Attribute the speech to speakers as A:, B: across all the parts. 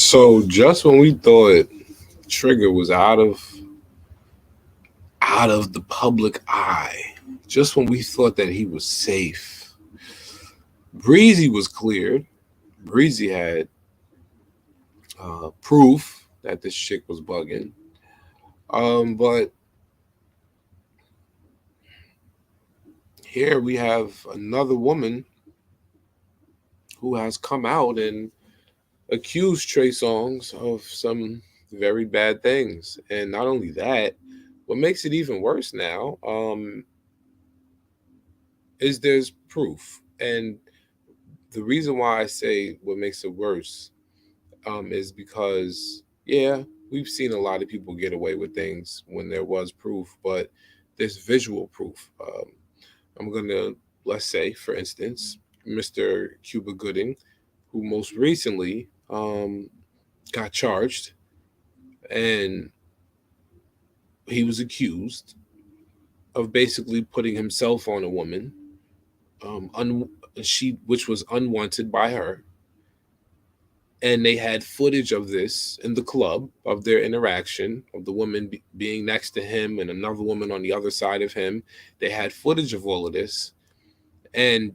A: So just when we thought Trigger was out of the public eye, just when we thought that he was safe, Breezy was cleared. Breezy had proof that this chick was bugging. But here we have another woman who has come out and accused Trey Songz of some very bad things. And not only that, what makes it even worse now is there's proof. And the reason why I say what makes it worse is because, yeah, we've seen a lot of people get away with things when there was proof, but there's visual proof. I'm going to, let's say, for instance, Mr. Cuba Gooding, who most recently got charged and he was accused of basically putting himself on a woman, which was unwanted by her, and they had footage of this in the club of their interaction of the woman being next to him and another woman on the other side of him. They had footage of all of this, and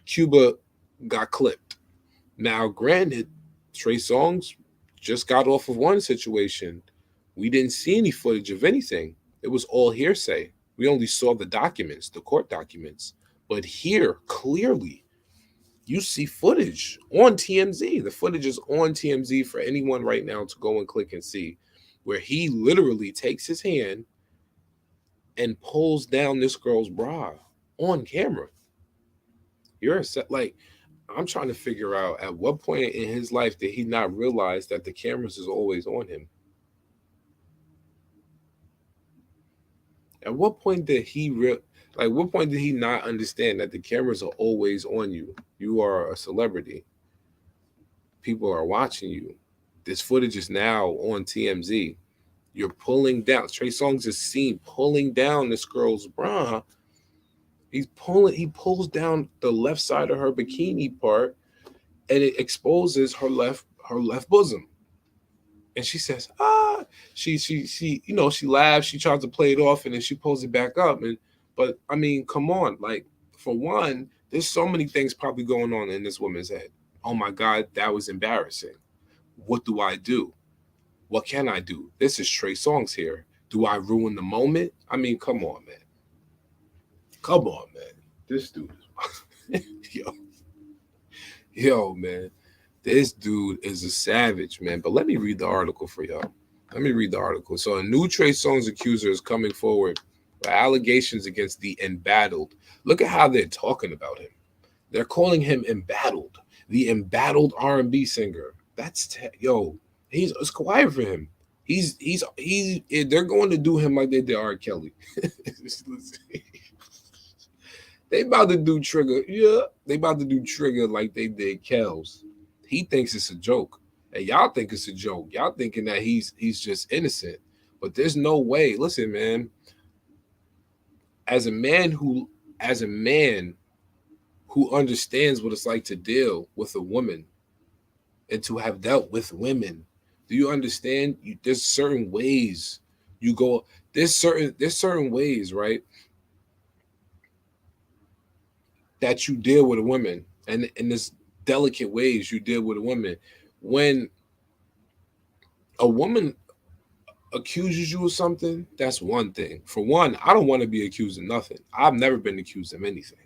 A: Cuba got clipped. Now, granted, Trey Songz just got off of one situation. We didn't see any footage of anything. It was all hearsay. We only saw the documents, the court documents. But here, clearly, you see footage on TMZ. The footage is on TMZ for anyone right now to go and click and see, where he literally takes his hand and pulls down this girl's bra on camera. You're like, I'm trying to figure out at what point in his life did he not realize that the cameras is always on him? At what point did what point did he not understand that the cameras are always on you? You are a celebrity. People are watching you. This footage is now on TMZ. You're pulling down. Trey Songz is seen pulling down this girl's bra. He pulls down the left side of her bikini part, and it exposes her left bosom. And she says, ah, she laughs, she tries to play it off, and then she pulls it back up. But I mean, come on, like, for one, there's so many things probably going on in this woman's head. Oh my God, that was embarrassing. What do I do? What can I do? This is Trey Songz here. Do I ruin the moment? I mean, come on, man. Come on, man. This dude is yo, man. This dude is a savage, man. But let me read the article for y'all. Let me read the article. So, a new Trey Songz accuser is coming forward with allegations against the embattled. Look at how they're talking about him. They're calling him embattled, the embattled R&B singer. Yo. It's quiet for him. They're going to do him like they did R. Kelly. They about to do Trigger. Yeah, they about to do Trigger like they did Kells. He thinks it's a joke, and y'all think it's a joke. Y'all thinking that he's just innocent, but there's no way. Listen, man. As a man who understands what it's like to deal with a woman and to have dealt with women, do you understand? There's certain ways you go. There's certain ways, right, that you deal with a woman, and in this delicate ways you deal with a woman. When a woman accuses you of something, that's one thing. For one, I don't want to be accused of nothing. I've never been accused of anything.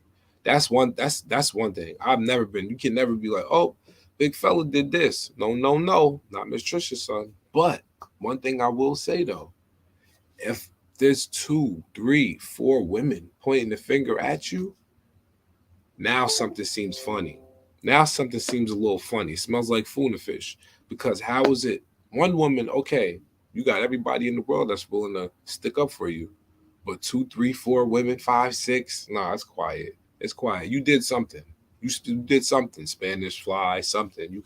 A: That's one thing. I've never been. You can never be like, oh, big fella did this. No, no, no, not Miss Trisha's son. But one thing I will say though, if there's 2, 3, 4 women pointing the finger at you, now something seems funny. Now something seems a little funny. It smells like tuna fish. Because how is it one woman, okay, you got everybody in the world that's willing to stick up for you. But 2, 3, 4 women, 5, 6, nah, it's quiet. It's quiet. You did something. You did something. Spanish Fly, something.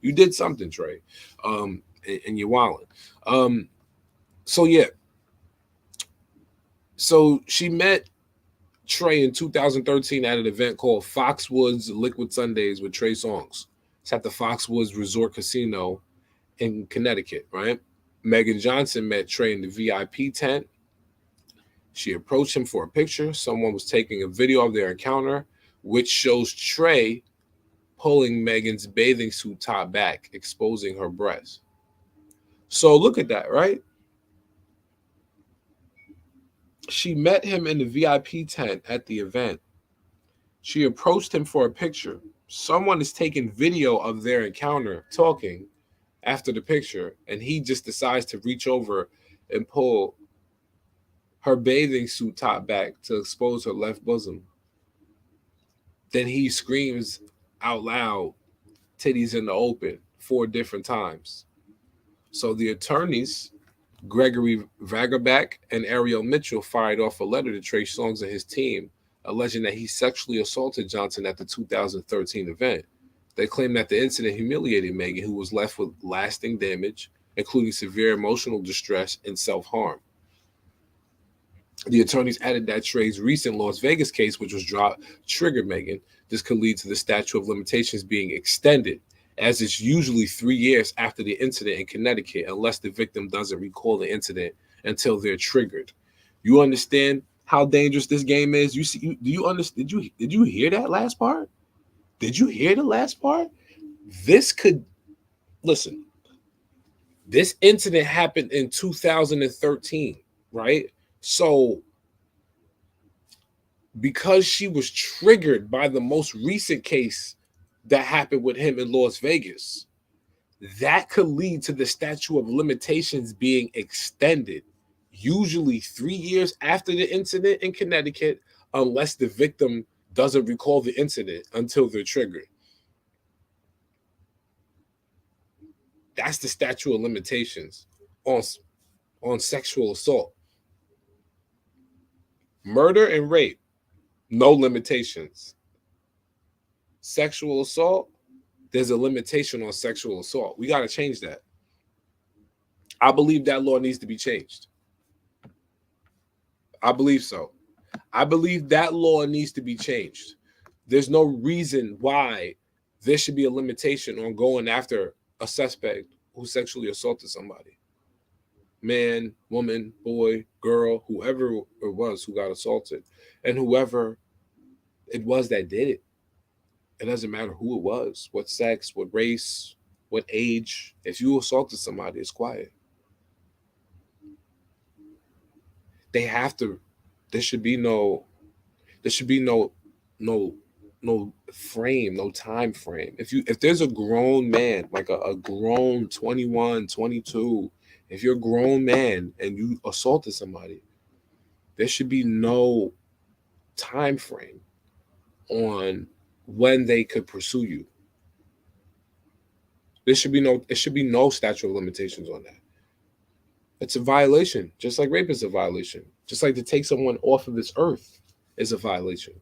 A: You did something, Trey. And you're wilding. So yeah. So she met Trey in 2013 at an event called Foxwoods Liquid Sundays with Trey Songz. It's at the Foxwoods Resort Casino in Connecticut, right? Megan Johnson met Trey in the VIP tent. She approached him for a picture. Someone was taking a video of their encounter, which shows Trey pulling Megan's bathing suit top back, exposing her breasts. So look at that, right? She met him in the VIP tent at the event. She approached him for a picture. Someone is taking video of their encounter talking after the picture, and he just decides to reach over and pull her bathing suit top back to expose her left bosom. Then he screams out loud, titties in the open, 4 different times. So the attorneys, Gregory Vrabeck and Ariel Mitchell, fired off a letter to Trey Songz and his team, alleging that he sexually assaulted Johnson at the 2013 event. They claim that the incident humiliated Megan, who was left with lasting damage, including severe emotional distress and self-harm. The attorneys added that Trey's recent Las Vegas case, which was dropped, triggered Megan. This could lead to the statute of limitations being extended, as it's usually 3 years after the incident in Connecticut, unless the victim doesn't recall the incident until they're triggered. You understand how dangerous this game is? You see? Do you understand? Did you hear that last part? Did you hear the last part? This could listen. This incident happened in 2013, right? So, because she was triggered by the most recent case that happened with him in Las Vegas, that could lead to the statute of limitations being extended, usually 3 years after the incident in Connecticut, unless the victim doesn't recall the incident until they're triggered. That's the statute of limitations on sexual assault. Murder and rape, no limitations. Sexual assault, there's a limitation on sexual assault. We got to change that. I believe that law needs to be changed. I believe so. I believe that law needs to be changed. There's no reason why there should be a limitation on going after a suspect who sexually assaulted somebody. Man, woman, boy, girl, whoever it was who got assaulted, and whoever it was that did it. It doesn't matter who it was, what sex, what race, what age. If you assaulted somebody, it's quiet. They have to. There should be no frame, no time frame. If there's a grown man, like a grown 21, 22, if you're a grown man and you assaulted somebody, there should be no time frame on when they could pursue you. It should be no statute of limitations on that. It's a violation, just like rape is a violation. Just like to take someone off of this earth is a violation.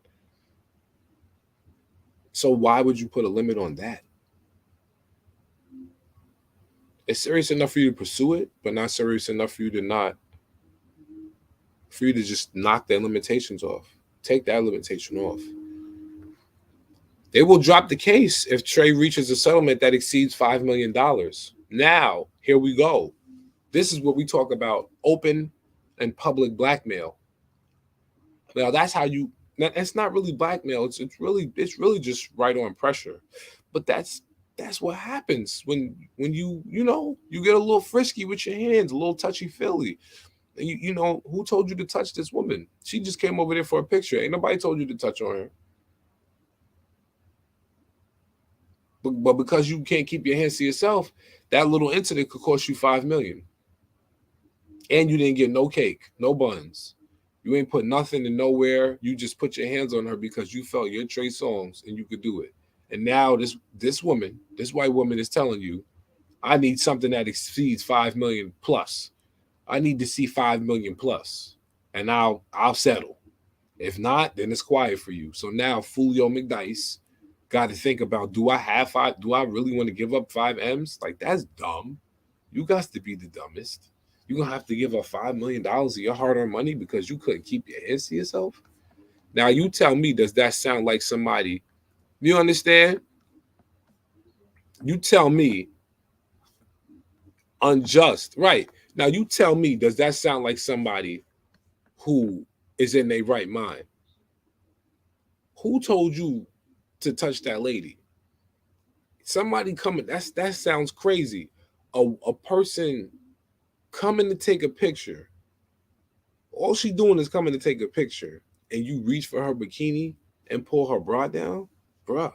A: So why would you put a limit on that? It's serious enough for you to pursue it, but not serious enough for you to just knock that limitations off. Take that limitation off. They will drop the case if Trey reaches a settlement that exceeds $5 million. Now, here we go. This is what we talk about, open and public blackmail. Now, that's not really blackmail. It's really just right on pressure. But that's what happens when you get a little frisky with your hands, a little touchy-feely. You know, who told you to touch this woman? She just came over there for a picture. Ain't nobody told you to touch on her. But because you can't keep your hands to yourself, that little incident could cost you $5 million. And you didn't get no cake, no buns. You ain't put nothing in nowhere. You just put your hands on her because you felt you're Trey Songz and you could do it. And now this woman, this white woman is telling you, I need something that exceeds $5 million plus. I need to see $5 million plus, and I'll settle. If not, then it's quiet for you. So now Fulio McDice got to think about, do I really want to give up 5 M's? Like, that's dumb. You got to be the dumbest. You're going to have to give up $5 million of your hard-earned money because you couldn't keep your hands to yourself? Now, you tell me, does that sound like somebody, you understand? You tell me, Unjust. Right. Now you tell me, does that sound like somebody who is in their right mind? Who told you to touch that lady? Somebody coming, that sounds crazy. A person coming to take a picture. All she doing is coming to take a picture, and you reach for her bikini and pull her bra down, bruh.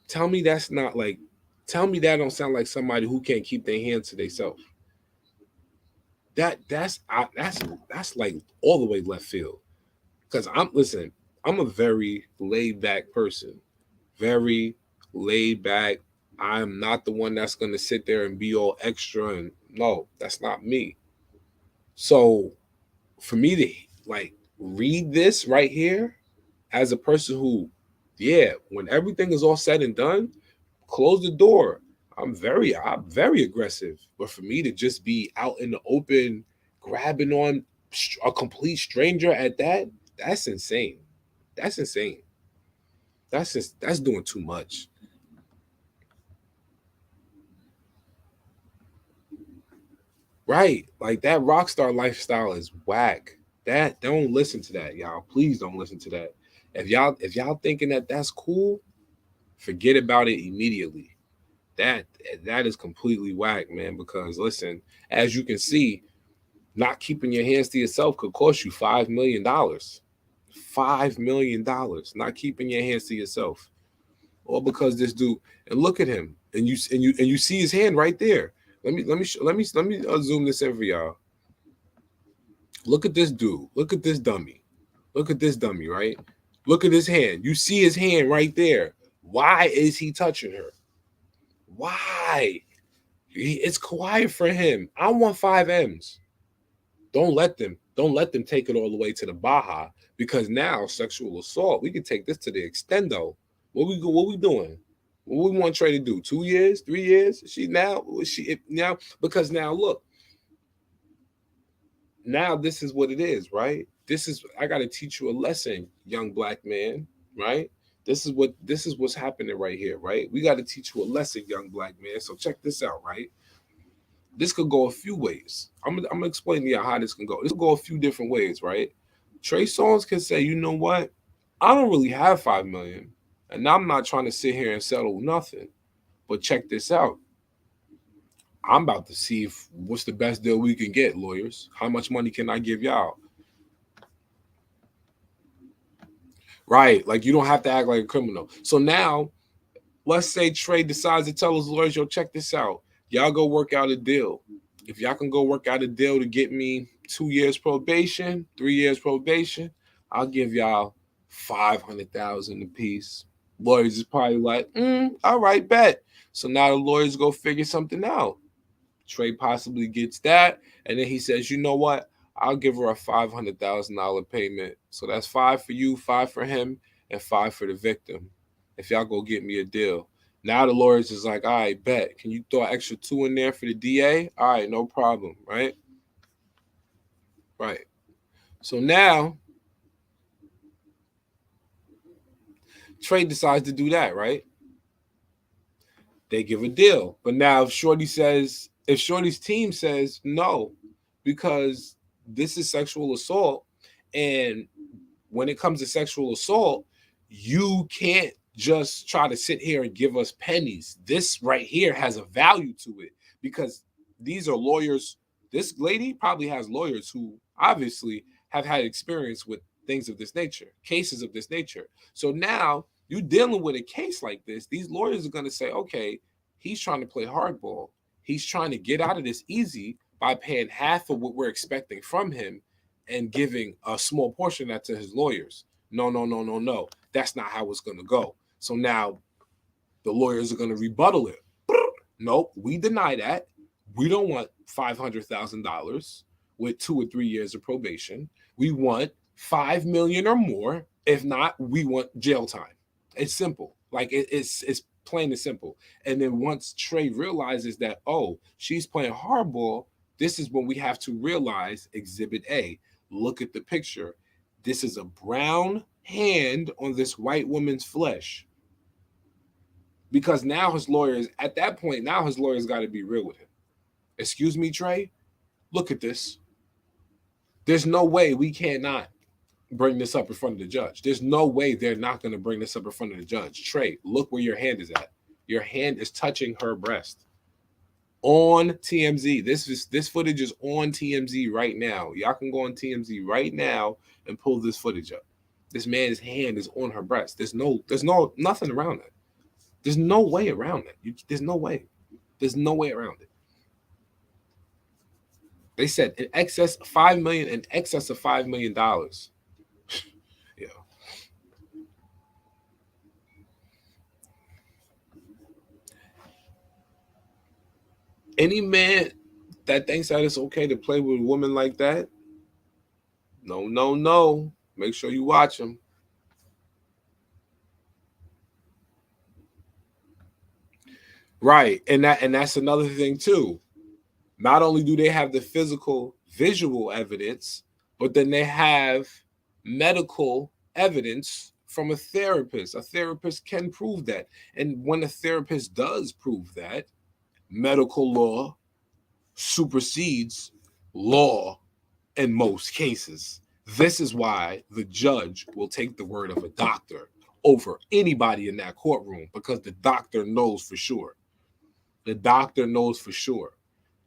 A: Tell me that's not like, tell me that don't sound like somebody who can't keep their hands to themselves. That's like all the way left field. Because I'm a very laid back person, very laid back. I'm not the one that's gonna sit there and be all extra, and no, that's not me. So for me to like read this right here as a person who, yeah, when everything is all said and done, close the door. I'm very aggressive. But for me to just be out in the open, grabbing on a complete stranger at that, that's insane. That's insane. That's doing too much. Right. Like that rock star lifestyle is whack. That don't listen to that, y'all. Please don't listen to that. If y'all thinking that that's cool, forget about it immediately. That that is completely whack, man. Because listen, as you can see, not keeping your hands to yourself could cost you $5 million. $5 million. Not keeping your hands to yourself, all because this dude. And look at him, and you see his hand right there. Let me zoom this in for y'all. Look at this dude. Look at this dummy. Look at this dummy, right? Look at his hand. You see his hand right there. Why is he touching her? Why? It's quiet for him. I want 5 M's. Don't let them take it all the way to the Baja, because now sexual assault. We can take this to the extendo. What we doing? What we want Trey to do? 2 years, 3 years? Now because now look, now this is what it is, right? This is, I got to teach you a lesson, young black man, right? This is what's happening right here, right? We got to teach you a lesson, young black man. So check this out, right? This could go a few ways. I'm gonna explain to you how this can go. This could go a few different ways, right? Trey Songz can say, you know what? I don't really have 5 million, and I'm not trying to sit here and settle nothing. But check this out. I'm about to see if what's the best deal we can get, lawyers. How much money can I give y'all? Right. Like you don't have to act like a criminal. So now, let's say Trey decides to tell his lawyers, yo, check this out. Y'all go work out a deal. If y'all can go work out a deal to get me 2 years probation, 3 years probation, I'll give y'all 500,000 a piece. Lawyers is probably like, all right, bet. So now the lawyers go figure something out. Trey possibly gets that, and then he says, you know what? I'll give her a $500,000 payment. So that's 5 for you, 5 for him, and 5 for the victim. If y'all go get me a deal. Now the lawyers is like, all right, bet. Can you throw an extra 2 in there for the DA? All right, no problem, right? Right. So now Trey decides to do that, right? They give a deal. But now if Shorty's team says no, because this is sexual assault, and when it comes to sexual assault, you can't just try to sit here and give us pennies. This right here has a value to it, because these are lawyers. This lady probably has lawyers who obviously have had experience with things of this nature, cases of this nature. So now you're dealing with a case like this. These lawyers are going to say, okay, he's trying to play hardball. He's trying to get out of this easy by paying half of what we're expecting from him and giving a small portion of that to his lawyers. No, no, no, no, no. That's not how it's going to go. So now the lawyers are going to rebuttal it. Nope, we deny that. We don't want $500,000 with 2 or 3 years of probation. We want 5 million or more. If not, we want jail time. It's simple. Like it's plain and simple. And then once Trey realizes that, oh, she's playing hardball, this is when we have to realize Exhibit A. Look at the picture. This is a brown hand on this white woman's flesh. Because now his lawyers, at that point, now his lawyers got to be real with him. Excuse me, Trey, look at this. There's no way we cannot bring this up in front of the judge. There's no way they're not going to bring this up in front of the judge. Trey, look where your hand is at. Your hand is touching her breast. On TMZ. This footage is on TMZ right now. Y'all can go on TMZ right now and pull this footage up. This man's hand is on her breast. There's nothing around it. There's no way around it. There's no way. There's no way around it. They said in excess of $5 million. Yeah. Any man that thinks that it's okay to play with a woman like that, no. Make sure you watch him. Right. And that's another thing too. Not only do they have the physical visual evidence, but then they have medical evidence from a therapist. A therapist can prove that. And when a therapist does prove that, medical law supersedes law in most cases. This is why the judge will take the word of a doctor over anybody in that courtroom, because the doctor knows for sure. The doctor knows for sure.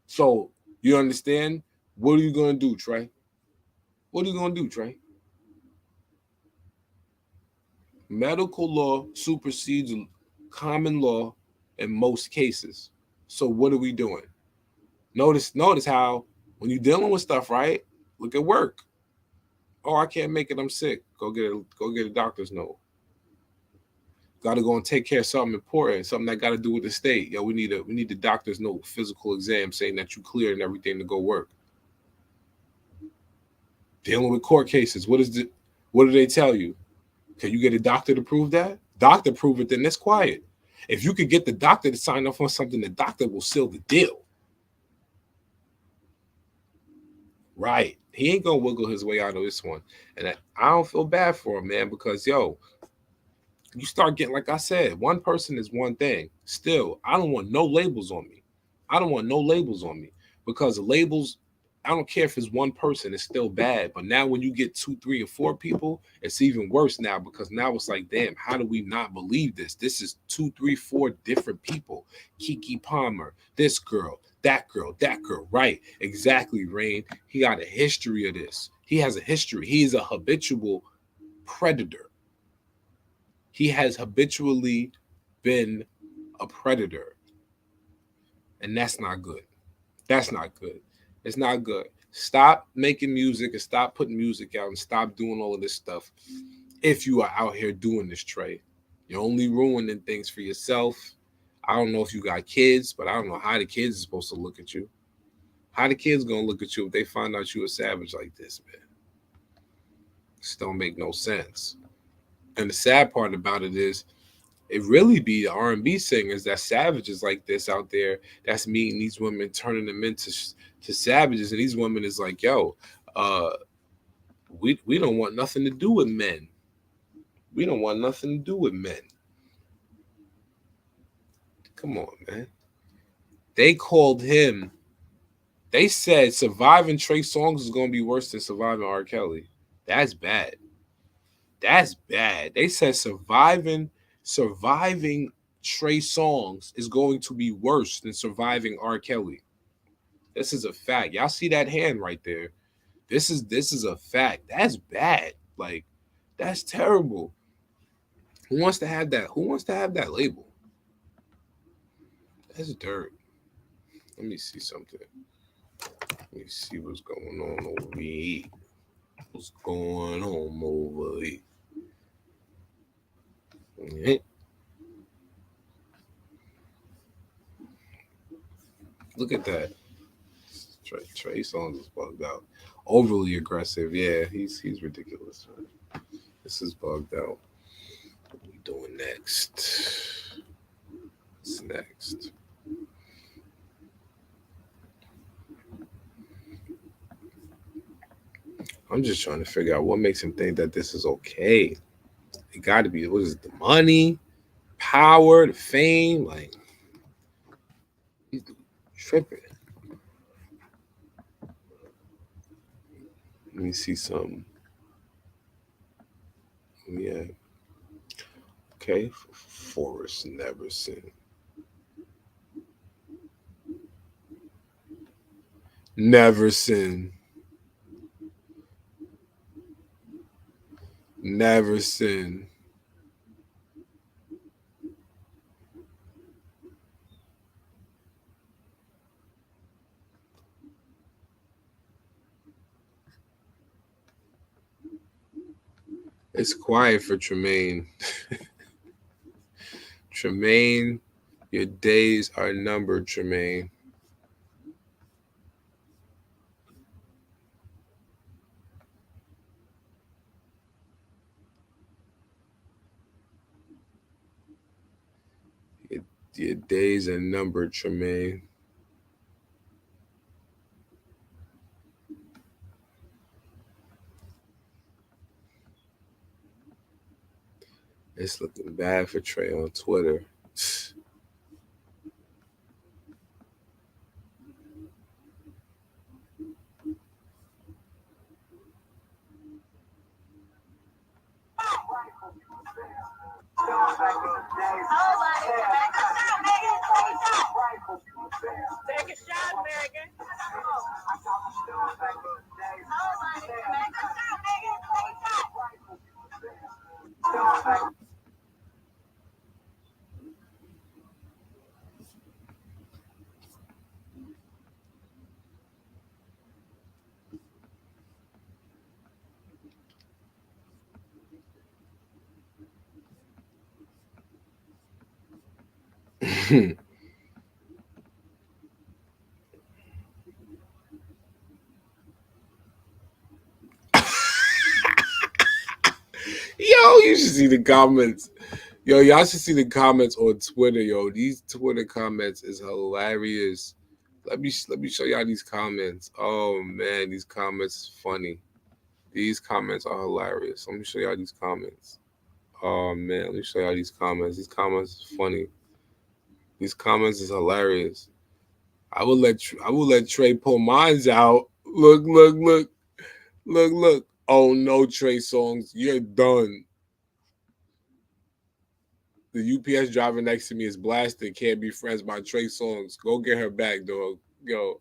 A: So you understand? What are you going to do, Trey? What are you going to do, Trey? Medical law supersedes common law in most cases. So what are we doing? Notice how when you're dealing with stuff, right? Look at work. Oh, I can't make it. I'm sick. Go get a doctor's note. Got to go and take care of something important, something that got to do with the state. Yo, we need the doctor's note, physical exam saying that you cleared and everything to go work. Dealing with court cases, what do they tell you? Can you get a doctor to prove that? Doctor prove it, then it's quiet. If you could get the doctor to sign off on something, the doctor will seal the deal. Right. He ain't gonna wiggle his way out of this one. And I don't feel bad for him, man, because you start getting, like I said, one person is one thing. Still, I don't want no labels on me. Because the labels, I don't care if it's one person, it's still bad. But now when you get 2, 3, or 4 people, it's even worse now, because now it's like, damn, how do we not believe this? This is 2, 3, 4 different people. Keke Palmer, this girl, that girl, right? Exactly, Rain. He got a history of this. He has a history. He is a habitual predator. He has habitually been a predator. And that's not good. That's not good. It's not good. Stop making music and stop putting music out and stop doing all of this stuff. If you are out here doing this, Trey, you're only ruining things for yourself. I don't know if you got kids, but I don't know how the kids are supposed to look at you. How the kids going to look at you if they find out you a savage like this, man? This don't make no sense. And the sad part about it is, it really be the R&B singers that savages like this out there that's meeting these women, turning them into savages. And these women is like, yo, we don't want nothing to do with men. We don't want nothing to do with men. Come on, man. They called him. They said surviving Trey Songz is going to be worse than surviving R. Kelly. That's bad. That's bad. They said surviving Trey Songz is going to be worse than surviving R. Kelly. This is a fact. Y'all see that hand right there? This is a fact. That's bad. Like, that's terrible. Who wants to have that? Who wants to have that label? That's dirt. Let me see something. Let me see what's going on over here. What's going on over here? Okay. Look at that. Trey Songz is bugged out. Overly aggressive. Yeah, he's ridiculous. Right? This is bugged out. What are we doing next? What's next? I'm just trying to figure out what makes him think that this is okay. It got to be, what is it, the money, power, the fame, like he's tripping. Let me see some. Yeah. Okay. Forrest Neverson. Neverson. Neverson. It's quiet for Tremaine. Tremaine, your days are numbered, Tremaine. Your, your days are numbered, Tremaine. It's looking bad for Trey on Twitter. Yo, you should see the comments. Yo, y'all should see the comments on Twitter. Yo, these Twitter comments is hilarious. Let me show y'all these comments. Oh man, these comments is funny. These comments are hilarious. Let me show y'all these comments. Oh man, let me show y'all these comments. These comments is funny. These comments is hilarious. I would let Trey pull mines out. Look. Oh no, Trey Songz, you're done. The UPS driver next to me is blasted. Can't be friends by Trey Songz. Go get her back, dog. Yo,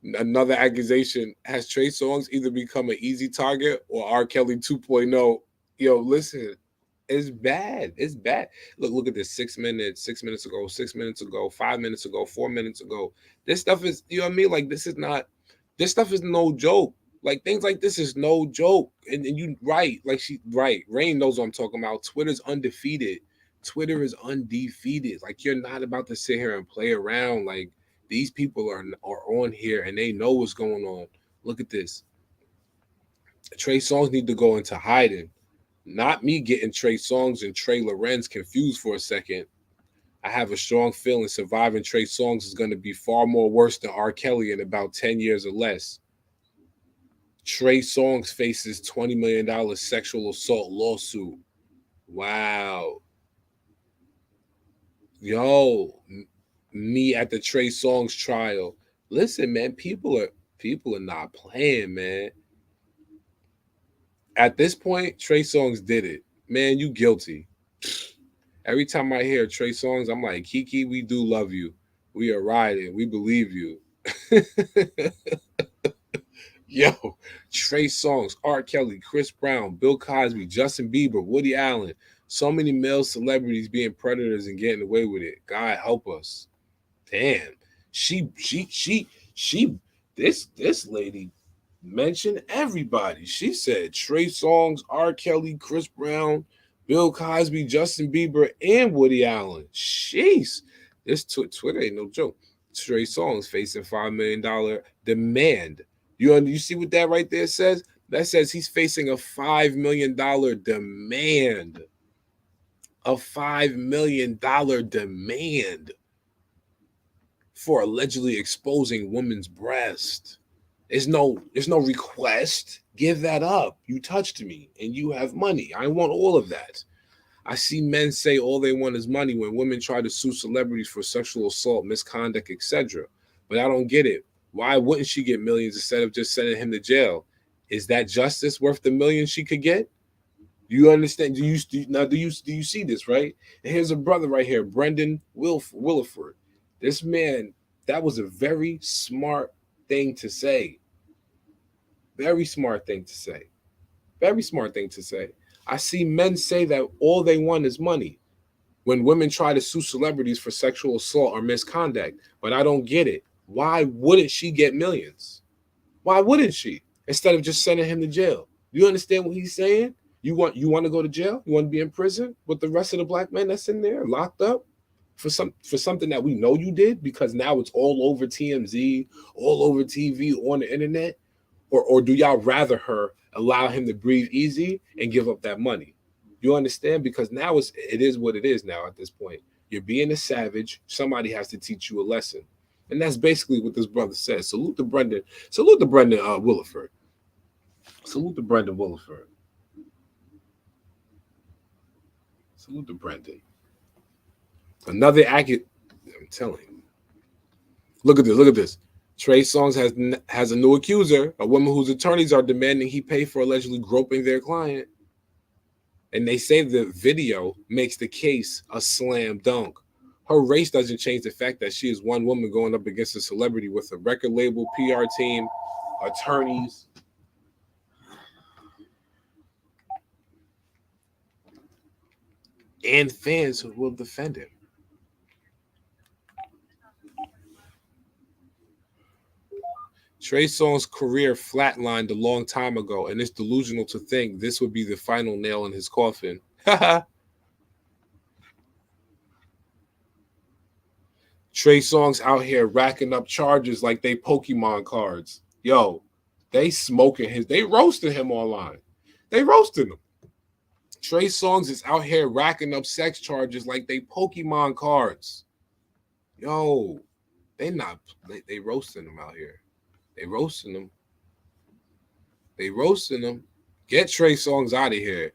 A: another accusation. Has Trey Songz either become an easy target or R. Kelly 2.0? Yo, listen, it's bad. It's bad. Look at this. 6 minutes, 6 minutes ago, 6 minutes ago, 5 minutes ago, 4 minutes ago. This stuff is, you know what I mean? Like, this stuff is no joke. Like, things like this is no joke. And you, right, like right. Rain knows what I'm talking about. Twitter's undefeated. Twitter is undefeated. Like, you're not about to sit here and play around. Like, these people are on here and they know what's going on. Look at this. Trey Songz need to go into hiding. Not me getting Trey Songz and Trey Lorenz confused for a second. I have a strong feeling surviving Trey Songz is going to be far more worse than R. Kelly in about 10 years or less. Trey Songz faces $20 million sexual assault lawsuit. Wow. Yo, me at the Trey Songz trial. Listen, man, people are not playing, man. At this point, Trey Songz did it. Man, you guilty. Every time I hear Trey Songz, I'm like, Kiki, we do love you. We are riding. We believe you. Yo, Trey Songz, R. Kelly, Chris Brown, Bill Cosby, Justin Bieber, Woody Allen. So many male celebrities being predators and getting away with it. God help us. Damn. She this lady mentioned everybody. She said Trey Songz, R. Kelly, Chris Brown, Bill Cosby, Justin Bieber, and Woody Allen. Jeez. This Twitter ain't no joke. Trey Songz facing $5 million demand. You see what that right there says? That says he's facing a $5 million demand. A $5 million demand for allegedly exposing woman's breast. There's no request. Give that up. You touched me and you have money. I want all of that. I see men say all they want is money when women try to sue celebrities for sexual assault, misconduct, etc. But I don't get it. Why wouldn't she get millions instead of just sending him to jail? Is that justice worth the millions she could get? Do you understand? Do you see this, right? And here's a brother right here, Brendan Williford. This man, that was a very smart thing to say. Very smart thing to say. Very smart thing to say. I see men say that all they want is money when women try to sue celebrities for sexual assault or misconduct, but I don't get it. Why wouldn't she get millions? Why wouldn't she? Instead of just sending him to jail. You understand what he's saying? You want to go to jail? You want to be in prison with the rest of the black men that's in there locked up for something that we know you did because now it's all over TMZ, all over TV, on the internet? Or do y'all rather her allow him to breathe easy and give up that money? You understand? Because now it is what it is now at this point. You're being a savage. Somebody has to teach you a lesson. And that's basically what this brother says. Salute to Brendan. Salute to Brendan Williford. Salute to Brendan Williford. Salute to Brendan. Another accurate. I'm telling you. Look at this. Look at this. Trey Songz has a new accuser, a woman whose attorneys are demanding he pay for allegedly groping their client. And they say the video makes the case a slam dunk. Her race doesn't change the fact that she is one woman going up against a celebrity with a record label, PR team, attorneys. And fans who will defend him. Trey Songz' career flatlined a long time ago, and it's delusional to think this would be the final nail in his coffin. Trey Songz out here racking up charges like they Pokemon cards. Yo, they smoking his. They roasted him online. They roasted him. Trey Songz is out here racking up sex charges like they Pokemon cards. Yo, they roasting him out here. They roasting him. They roasting him. Get Trey Songz out of here.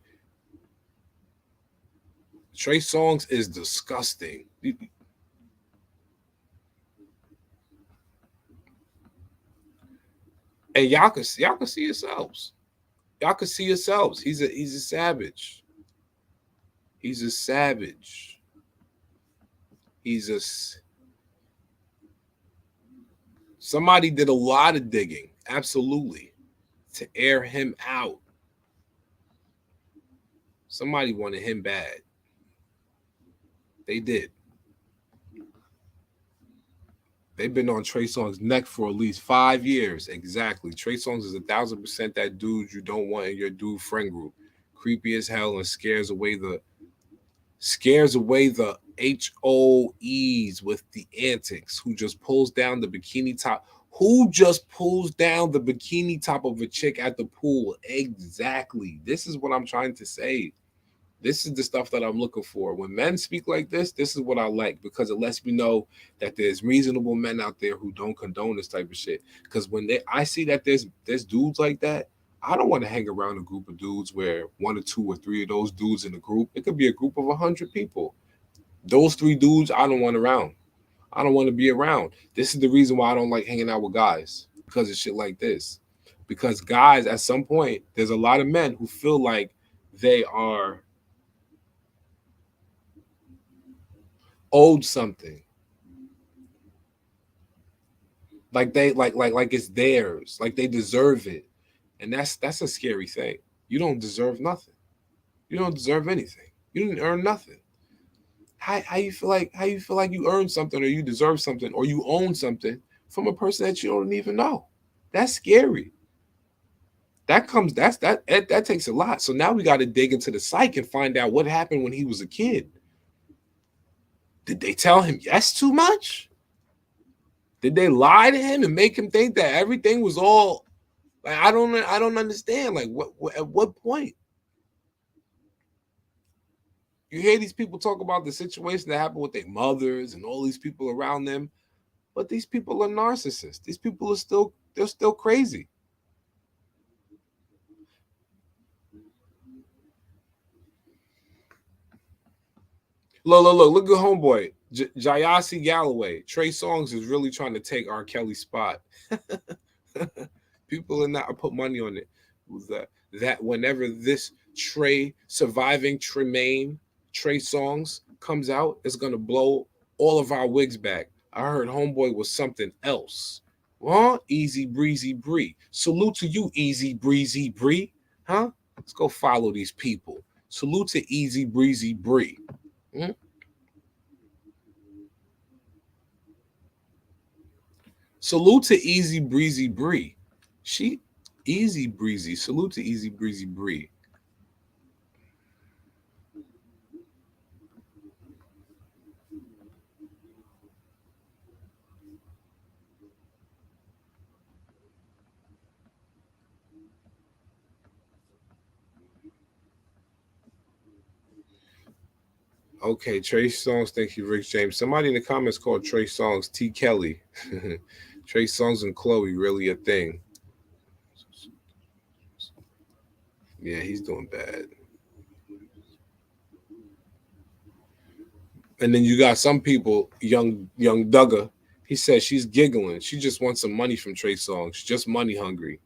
A: Trey Songz is disgusting. And y'all can see yourselves. Y'all can see yourselves. He's a savage. He's a savage. He's a somebody did a lot of digging, absolutely, to air him out. Somebody wanted him bad. They did. They've been on Trey Songz' neck for at least 5 years. Exactly. Trey Songz is 1,000% that dude you don't want in your dude friend group. Creepy as hell and scares away the HOEs with the antics. Who just pulls down the bikini top? Who just pulls down the bikini top of a chick at the pool? Exactly. This is what I'm trying to say. This is the stuff that I'm looking for. When men speak like this is what I like because it lets me know that there's reasonable men out there who don't condone this type of shit. Because when I see that there's dudes like that, I don't want to hang around a group of dudes where 1 or 2 or 3 of those dudes in a group. It could be a group of 100 people. Those 3 dudes I don't want around. I don't want to be around. This is the reason why I don't like hanging out with guys because of shit like this. Because guys, at some point, there's a lot of men who feel like they are owed something, like they like it's theirs, like they deserve it, and that's a scary thing. You don't deserve nothing. You don't deserve anything. You didn't earn nothing. How you feel like you earned something or you deserve something or you own something from a person that you don't even know? That's scary. That takes a lot. So now we got to dig into the psyche and find out what happened when he was a kid. Did they tell him yes too much? Did they lie to him and make him think that everything was all like I don't understand. Like what at what point? You hear these people talk about the situation that happened with their mothers and all these people around them, but these people are narcissists. These people are they're still crazy. Look at homeboy. Jayasi Galloway. Trey Songz is really trying to take R. Kelly's spot. People are not put money on it. That whenever this surviving Tremaine Trey Songz comes out, it's gonna blow all of our wigs back. I heard homeboy was something else. Huh? Easy breezy bree. Salute to you, easy breezy bree. Huh? Let's go follow these people. Salute to easy breezy bree. Hmm? Salute to easy breezy bree. She easy breezy. Salute to easy breezy bree. Okay, Trey Songz. Thank you, Rick James. Somebody in the comments called Trey Songz T. Kelly. Trey Songz and Chloe really a thing. Yeah, he's doing bad. And then you got some people, young Duggar. He says she's giggling. She just wants some money from Trey Songz. She's just money hungry.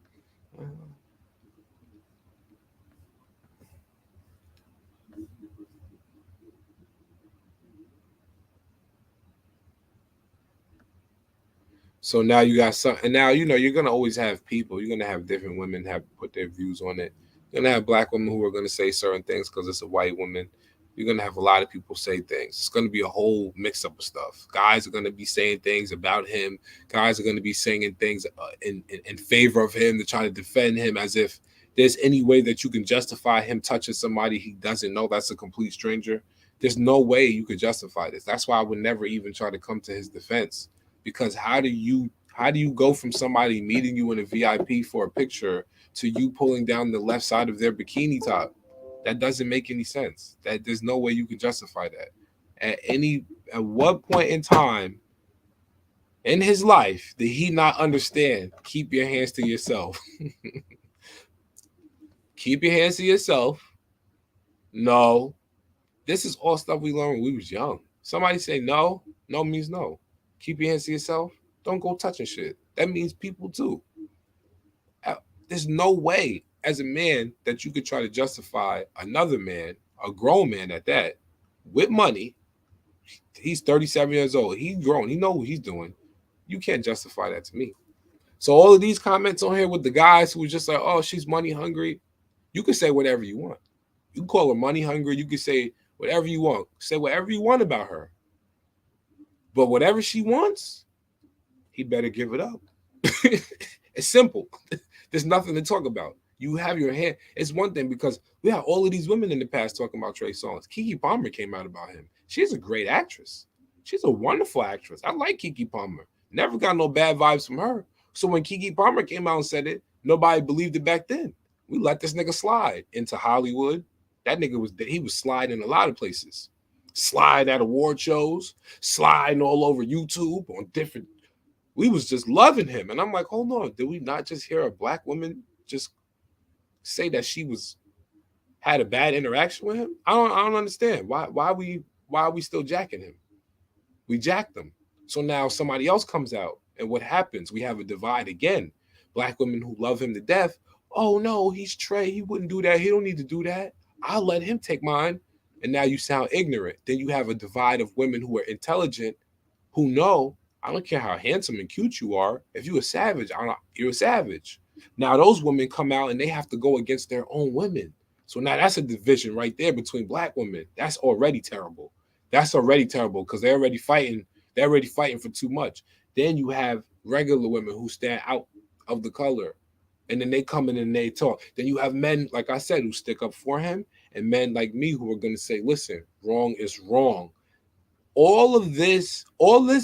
A: So now you got some, and now you're gonna always have people. You're gonna have different women have put their views on it. You're gonna have black women who are gonna say certain things because it's a white woman. You're gonna have a lot of people say things. It's gonna be a whole mix up of stuff. Guys are gonna be saying things about him. Guys are gonna be saying things in favor of him to try to defend him as if there's any way that you can justify him touching somebody he doesn't know that's a complete stranger. There's no way you could justify this. That's why I would never even try to come to his defense because how do you go from somebody meeting you in a VIP for a picture to you pulling down the left side of their bikini top? That doesn't make any sense. That there's no way you can justify that. At what point in time in his life did he not understand? Keep your hands to yourself. Keep your hands to yourself. No, this is all stuff we learned when we was young. Somebody say no. No means no. Keep your hands to yourself. Don't go touching shit. That means people too. There's no way as a man that you could try to justify another man, a grown man at that, with money. He's 37 years old. He's grown. He know what he's doing. You can't justify that to me. So all of these comments on here with the guys who are just like, oh, she's money hungry. You can say whatever you want. You can call her money hungry. You can say whatever you want. Say whatever you want about her. But whatever she wants, he better give it up. It's simple. There's nothing to talk about. You have your hand. It's one thing because we had all of these women in the past talking about Trey Songz. Keke Palmer came out about him. She's a great actress. She's a wonderful actress. I like Keke Palmer. Never got no bad vibes from her. So when Keke Palmer came out and said it, nobody believed it back then. We let this nigga slide into Hollywood. That nigga was sliding a lot of places. Slide at award shows, sliding all over YouTube on different. We was just loving him. And I'm like, hold on, did we not just hear a black woman just say that she had a bad interaction with him? I don't understand. Why are we still jacking him? We jacked him. So now somebody else comes out. And what happens? We have a divide again. Black women who love him to death. Oh no, he's Trey. He wouldn't do that. He don't need to do that. I'll let him take mine. And now you sound ignorant. Then you have a divide of women who are intelligent, who know, I don't care how handsome and cute you are. If you're a savage, you're a savage. Now those women come out and they have to go against their own women. So now that's a division right there between black women. That's already terrible. That's already terrible because they're already fighting. They're already fighting for too much. Then you have regular women who stand out of the color, and then they come in and they talk. Then you have men, like I said, who stick up for him, and men like me who are going to say, listen, wrong is wrong. All this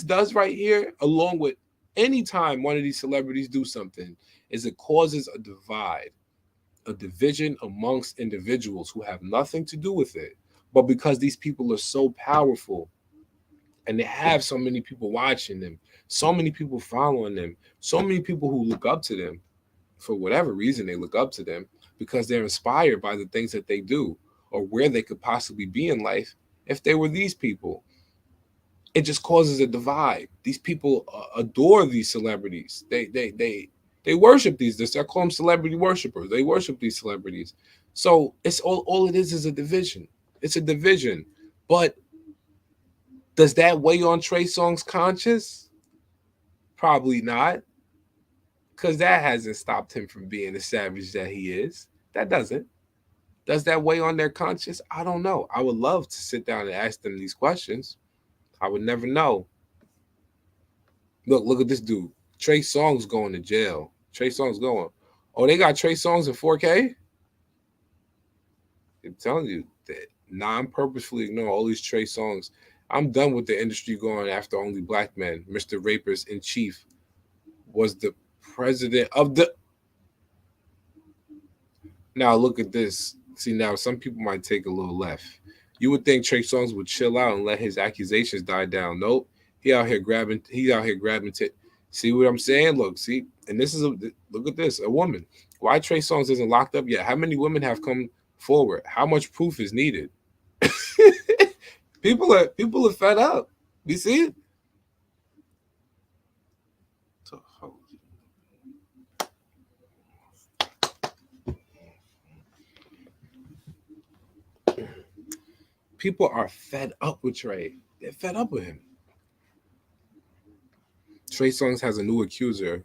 A: does right here, along with any time one of these celebrities do something, is it causes a divide, a division amongst individuals who have nothing to do with it. But because these people are so powerful and they have so many people watching them, so many people following them, so many people who look up to them, for whatever reason they look up to them because they're inspired by the things that they do or where they could possibly be in life, if they were these people. It just causes a divide. These people adore these celebrities. They worship these. I call them celebrity worshipers. They worship these celebrities. So it's all it is a division. It's a division. But does that weigh on Trey Songz' conscience? Probably not, because that hasn't stopped him from being the savage that he is. That doesn't. Does that weigh on their conscience? I don't know. I would love to sit down and ask them these questions. I would never know. Look at this dude. Trey Songz going to jail. Trey Songz going. Oh, they got Trey Songz in 4K? I'm telling you that non-purposefully ignore all these Trey Songz. I'm done with the industry going after only black men. Mr. Rapers in Chief was the president of the... Now look at this. See, now some people might take a little left. You would think Trey Songz would chill out and let his accusations die down. Nope. He's out here grabbing See what I'm saying? Look, see, and look at this, a woman. Why Trey Songz isn't locked up yet? How many women have come forward? How much proof is needed? People are fed up. You see it? People are fed up with Trey. They're fed up with him. Trey Songz has a new accuser.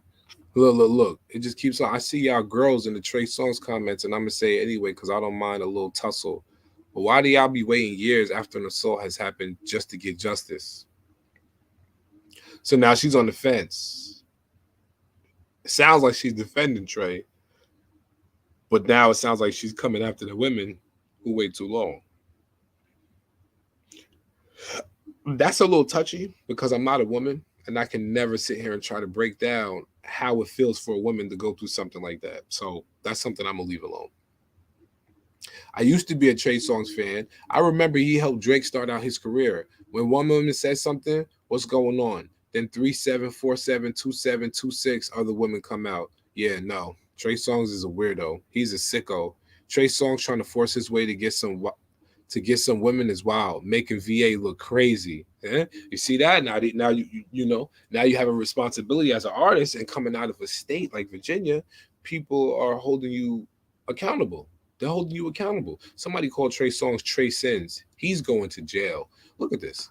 A: Look. It just keeps on. I see y'all girls in the Trey Songz comments, and I'm going to say it anyway because I don't mind a little tussle. But why do y'all be waiting years after an assault has happened just to get justice? So now she's on the fence. It sounds like she's defending Trey. But now it sounds like she's coming after the women who wait too long. That's a little touchy because I'm not a woman and I can never sit here and try to break down how it feels for a woman to go through something like that. So that's something I'm going to leave alone. I used to be a Trey Songz fan. I remember he helped Drake start out his career. When one woman says something, what's going on? Then 37472726 other women come out. Yeah, no. Trey Songz is a weirdo. He's a sicko. Trey Songz trying to force his way to get some women is wild, making VA look crazy. You see that? Now you have a responsibility as an artist, and coming out of a state like Virginia, people are holding you accountable. They're holding you accountable. Somebody called Trey Songz Trey Sins. He's going to jail. Look at this.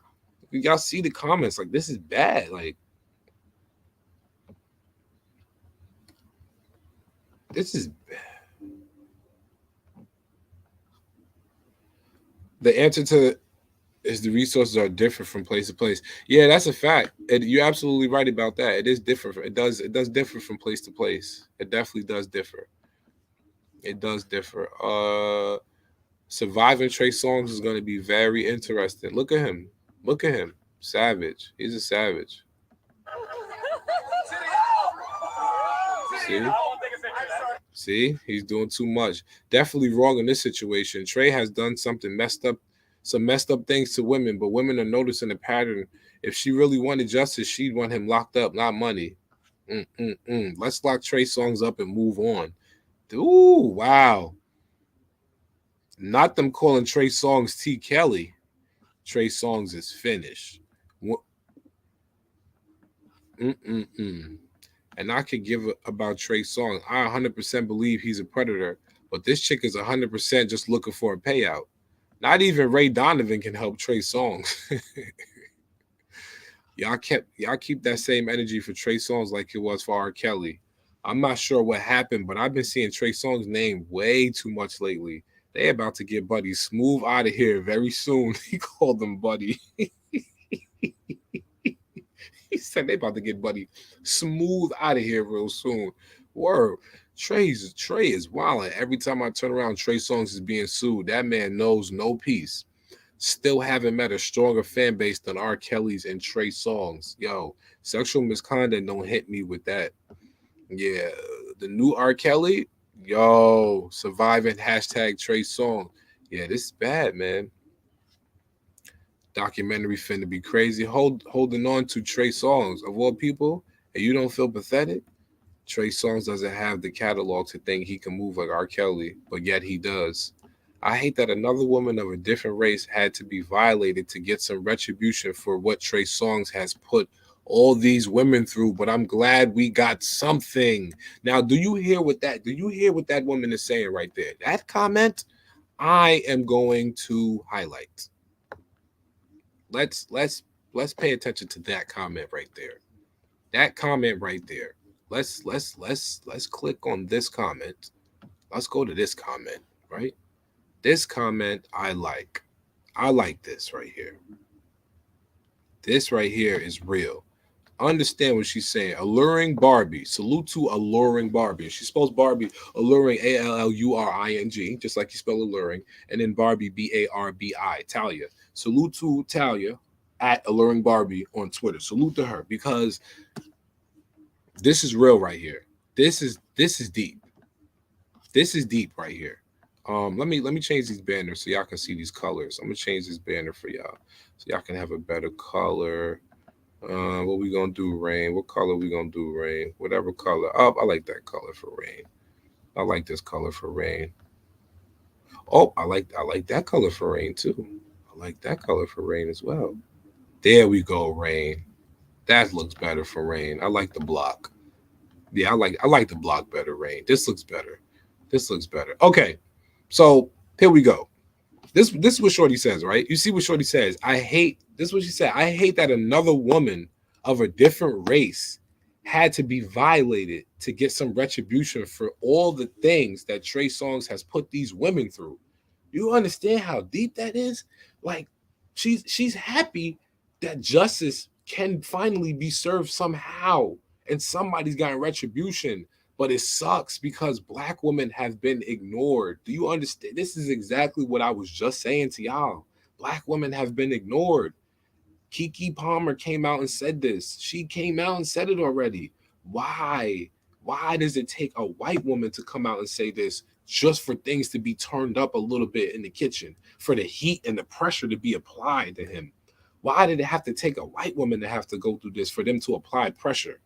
A: Y'all see the comments? Like, this is bad. Like, this is bad. The answer to is the resources are different from place to place. Yeah, that's a fact. And you're absolutely right about that. It is different. It does differ from place to place. It definitely does differ. It does differ. Surviving Trey Songz is going to be very interesting. Look at him. Savage. He's a savage. See, he's doing too much. Definitely wrong in this situation. Trey has done some messed up things to women, but women are noticing a pattern. If she really wanted justice, she'd want him locked up, not money. Let's lock Trey Songz up and move on. Ooh, wow. Not them calling Trey Songz T. Kelly. Trey Songz is finished. And I could give about Trey Songz. I 100% believe he's a predator, but this chick is 100% just looking for a payout. Not even Ray Donovan can help Trey Songz. Y'all keep that same energy for Trey Songz like it was for R. Kelly. I'm not sure what happened, but I've been seeing Trey Songz' name way too much lately. They about to get Buddy Smooth out of here very soon. He called them Buddy. He said they about to get Buddy Smooth out of here real soon. Word. Trey is wild. Every time I turn around, Trey Songz is being sued. That man knows no peace. Still haven't met a stronger fan base than R. Kelly's and Trey Songz. Yo, sexual misconduct don't hit me with that. Yeah, the new R. Kelly, yo, surviving hashtag Trey Songz. Yeah, this is bad, man. Documentary finna be crazy. Holding on to Trey Songz of all people, and you don't feel pathetic? Trey Songz doesn't have the catalog to think he can move like R. Kelly, but yet he does. I hate that another woman of a different race had to be violated to get some retribution for what Trey Songz has put all these women through, but I'm glad we got something. Now, do you hear what that woman is saying right there? That comment I am going to highlight. Let's pay attention to that comment right there. That comment right there. Let's click on this comment. Let's go to this comment, right? This comment I like. I like this right here. This right here is real. Understand what she's saying. Alluring Barbie. Salute to alluring Barbie. She spells Barbie alluring Alluring, just like you spell alluring, and then Barbie Barbi. Talia. Salute to Talia at alluring Barbie on Twitter. Salute to her because this is real right here. This is deep. This is deep right here. Let me change these banners so y'all can see these colors. I'm gonna change this banner for y'all so y'all can have a better color. What we gonna do, Rain? What color we gonna do, Rain? Whatever color. Oh, I like that color for Rain. I like this color for Rain. Oh, I like that color for Rain too. I like that color for Rain as well. There we go, Rain. That looks better for Rain. I like the block. Yeah, I like the block better, Rain. This looks better. This looks better. Okay, so here we go. This is what Shorty says, right? You see what Shorty says. This is what she said. I hate that another woman of a different race had to be violated to get some retribution for all the things that Trey Songz has put these women through. You understand how deep that is? Like, she's happy that justice can finally be served somehow, and somebody's gotten retribution. But it sucks because Black women have been ignored. Do you understand? This is exactly what I was just saying to y'all. Black women have been ignored. Keke Palmer came out and said this. She came out and said it already. Why? Why does it take a white woman to come out and say this just for things to be turned up a little bit in the kitchen, for the heat and the pressure to be applied to him? Why did it have to take a white woman to have to go through this for them to apply pressure?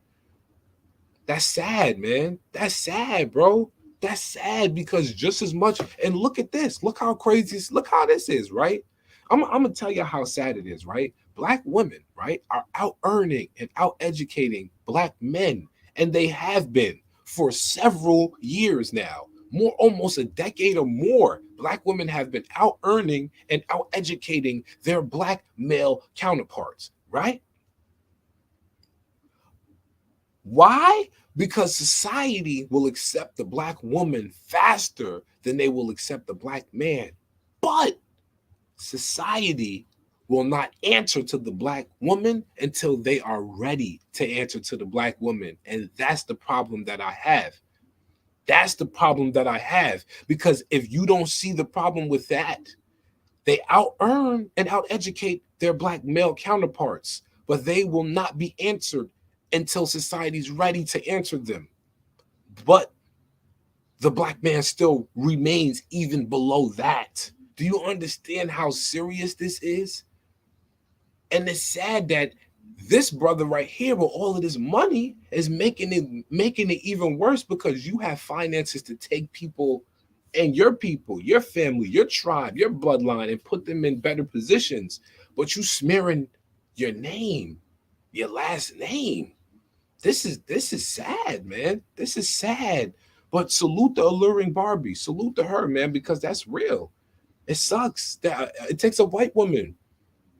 A: That's sad, man. That's sad, bro. That's sad because just as much, and look at this. Look how crazy, look how this is, right? I'm gonna tell you how sad it is, right? Black women, right, are out earning and out educating Black men, and they have been for several years now, more almost a decade or more. Black women have been out earning and out educating their Black male counterparts, right? Why? Because society will accept the Black woman faster than they will accept the Black man. But society will not answer to the Black woman until they are ready to answer to the Black woman. And that's the problem that I have. That's the problem that I have. Because if you don't see the problem with that, they out earn and out educate their Black male counterparts, but they will not be answered until society's ready to answer them. But the Black man still remains even below that. Do you understand how serious this is? And it's sad that this brother right here with all of this money is making it even worse because you have finances to take people, your family, your tribe, your bloodline, and put them in better positions. But you smearing your name, your last name. This is sad, man. This is sad. But salute the alluring Barbie. Salute to her, man, because that's real. It sucks that it takes a white woman.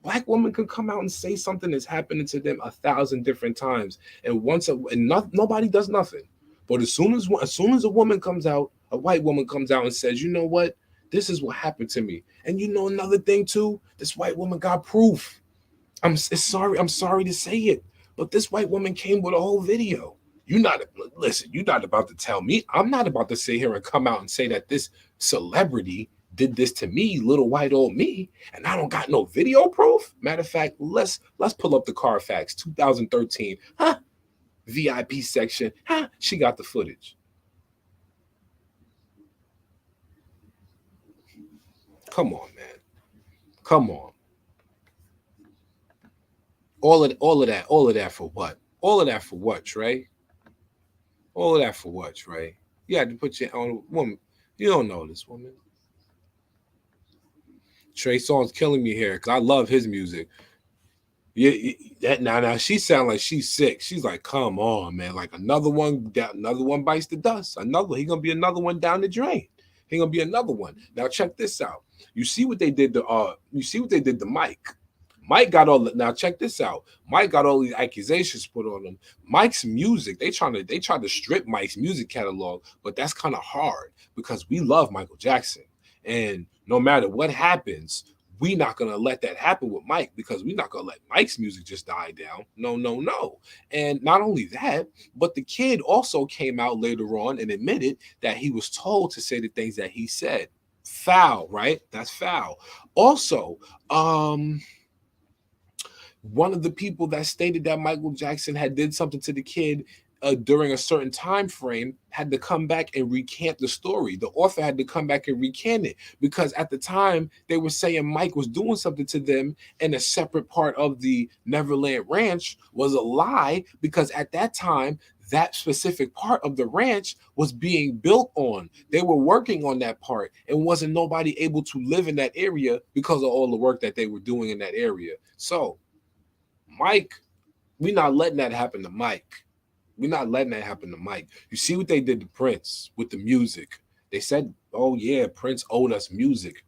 A: Black woman can come out and say something that's happening to them 1,000 different times, and nobody does nothing. But as soon as a woman comes out, a white woman comes out and says, you know what, this is what happened to me. And you know another thing too, this white woman got proof. I'm sorry to say it, but this white woman came with a whole video. You're not about to tell me. I'm not about to sit here and come out and say that this celebrity did this to me, little white old me, and I don't got no video proof. Matter of fact, let's pull up the Carfax 2013. VIP section. She got the footage. Come on, man. Come on. All of that for what? All of that for what, Trey? All of that for what, Trey? You had to put your own woman. You don't know this woman. Trey Songz killing me here because I love his music. Yeah, that now she sound like she's sick. She's like, come on, man. Like another one bites the dust. He gonna be another one down the drain. He gonna be another one. Now check this out. You see what they did to Mike. Mike got all now check this out. Mike got all these accusations put on him. Mike's music, they tried to strip Mike's music catalog, but that's kind of hard because we love Michael Jackson. And no matter what happens, we not gonna let that happen with Mike because we're not gonna let Mike's music just die down. No, no, no. And not only that, but the kid also came out later on and admitted that he was told to say the things that he said. Foul, right? That's foul. Also, one of the people that stated that Michael Jackson had did something to the kid during a certain time frame had to come back and recant the story. The author had to come back and recant it because at the time they were saying Mike was doing something to them and a separate part of the Neverland Ranch was a lie because at that time that specific part of the ranch was being built on. They were working on that part and wasn't nobody able to live in that area because of all the work that they were doing in that area. So Mike, we're not letting that happen to Mike. We're not letting that happen to Mike. You see what they did to Prince with the music. They said, oh, yeah, Prince owed us music.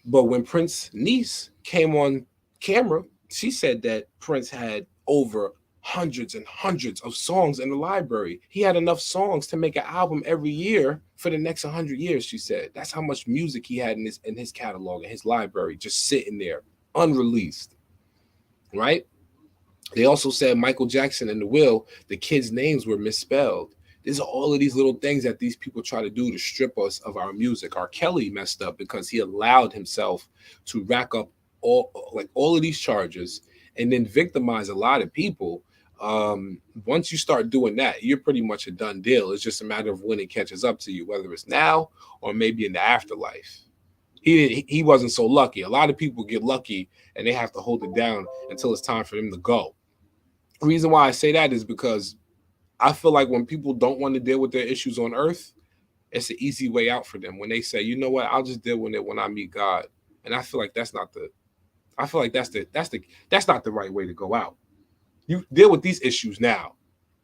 A: But when Prince's niece came on camera, she said that Prince had over hundreds and hundreds of songs in the library. He had enough songs to make an album every year for the next 100 years, she said. That's how much music he had in his catalog, in his library, just sitting there, unreleased, right? They also said Michael Jackson in the will, the kids' names were misspelled. These are all of these little things that these people try to do to strip us of our music. R. Kelly messed up because he allowed himself to rack up all of these charges and then victimize a lot of people. Once you start doing that, you're pretty much a done deal. It's just a matter of when it catches up to you, whether it's now or maybe in the afterlife. He wasn't so lucky. A lot of people get lucky and they have to hold it down until it's time for them to go. The reason why I say that is because I feel like when people don't want to deal with their issues on earth, it's an easy way out for them. When they say, you know what, I'll just deal with it when I meet God. And I feel like that's not the right way to go out. You deal with these issues now.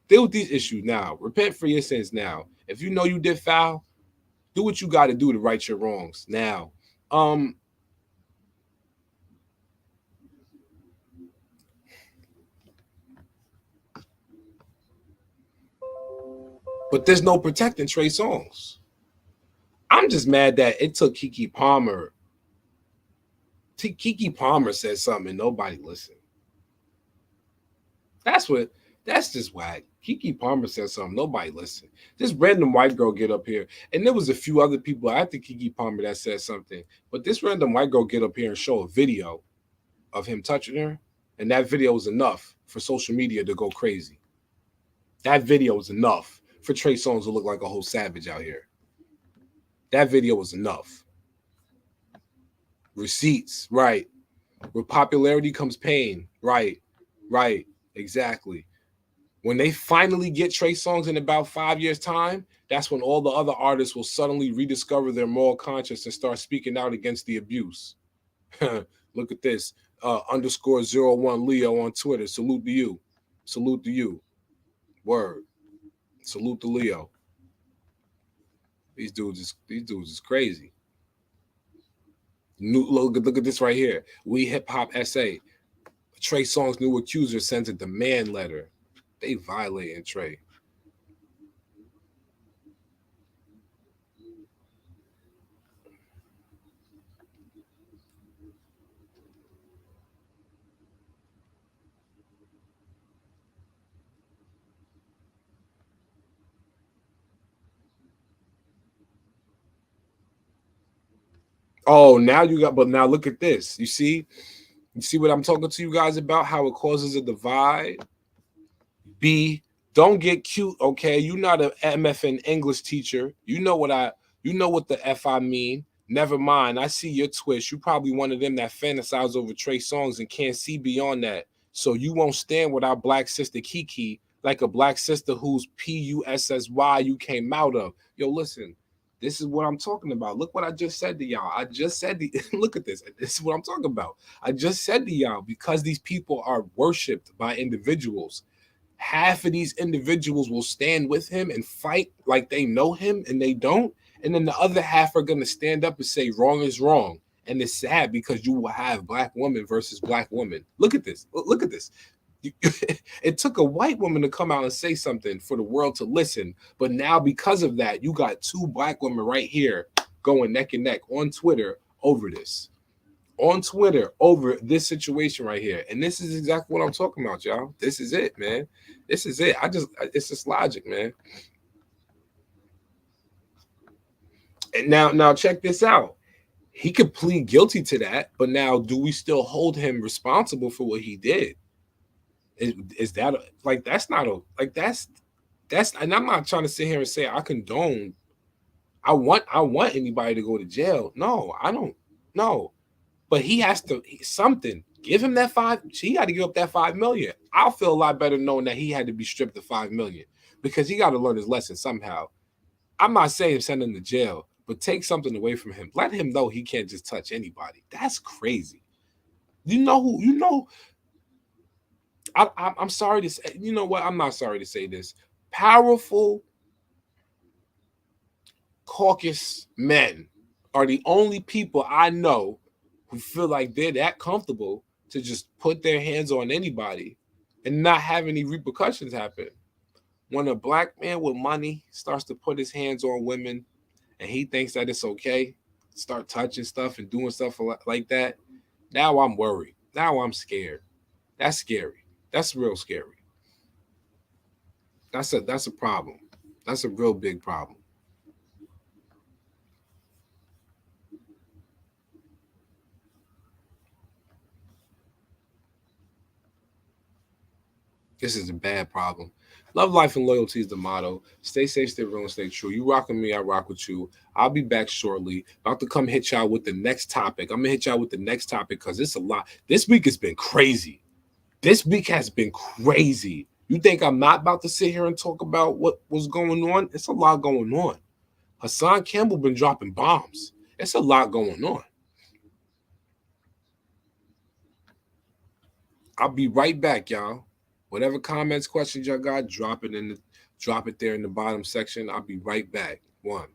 A: Deal with these issues now. Repent for your sins now. If you know you did foul, do what you got to do to right your wrongs now. But there's no protecting Trey Songz. I'm just mad that it took Keke Palmer. Keke Palmer said something and nobody listened. That's just whack. Keke Palmer said something, nobody listened. This random white girl get up here, and there was a few other people after Keke Palmer that said something, but this random white girl get up here and show a video of him touching her, and that video was enough for social media to go crazy. That video was enough for Trey Songz to look like a whole savage out here. That video was enough. Receipts, right. With popularity comes pain, right, exactly. When they finally get Trey Songz in about 5 years' time, that's when all the other artists will suddenly rediscover their moral conscience and start speaking out against the abuse. Look at this. _01 Leo on Twitter. Salute to you. Salute to you. Word. Salute to Leo. These dudes is crazy. Look at this right here. We Hip Hop SA. Trey Songz new accuser sends a demand letter. They violating Trey. Oh, now you got, but now look at this. You see what I'm talking to you guys about? How it causes a divide. B, don't get cute, okay? You're not an MFN English teacher. You know what the F I mean. Never mind. I see your twist. You probably one of them that fantasize over Trey Songz and can't see beyond that. So you won't stand with our black sister Kiki like a black sister whose PUSSY you came out of. Yo, listen, this is what I'm talking about. Look what I just said to y'all. I just said, look at this. This is what I'm talking about. I just said to y'all, because these people are worshipped by individuals, half of these individuals will stand with him and fight like they know him and they don't. And then the other half are going to stand up and say wrong is wrong. And it's sad because you will have black woman versus black woman. Look at this. Look at this. It took a white woman to come out and say something for the world to listen. But now, because of that, you got two black women right here going neck and neck on Twitter over this. On Twitter over this situation right here. And this is exactly what I'm talking about, y'all. This is it, man. This is it. It's just logic, man. And now check this out. He could plead guilty to that, but now do we still hold him responsible for what he did? Is that like that's not a like that's and I'm not trying to sit here and say I condone. I want anybody to go to jail. No, I don't. No, but he has to something. Give him that he got to give up that $5 million. I'll feel a lot better knowing that he had to be stripped of $5 million because he got to learn his lesson somehow. I'm not saying send him to jail, but take something away from him. Let him know he can't just touch anybody. That's crazy. You know who? You know. I'm sorry to say. You know what? I'm not sorry to say this. Powerful caucus men are the only people I know who feel like they're that comfortable to just put their hands on anybody and not have any repercussions happen. When a black man with money starts to put his hands on women and he thinks that it's okay, start touching stuff and doing stuff like that, now I'm worried. Now I'm scared. That's scary. That's real scary. That's a problem. That's a real big problem. This is a bad problem. Love, life, and loyalty is the motto. Stay safe, stay real, and stay true. You rock with me, I rock with you. I'll be back shortly. About to come hit y'all with the next topic. I'm gonna hit y'all with the next topic because it's a lot. This week has been crazy. This week has been crazy. You think I'm not about to sit here and talk about what was going on? It's a lot going on. Hassan Campbell been dropping bombs. It's a lot going on. I'll be right back, y'all. Whatever comments, questions y'all got, drop it there in the bottom section. I'll be right back. One.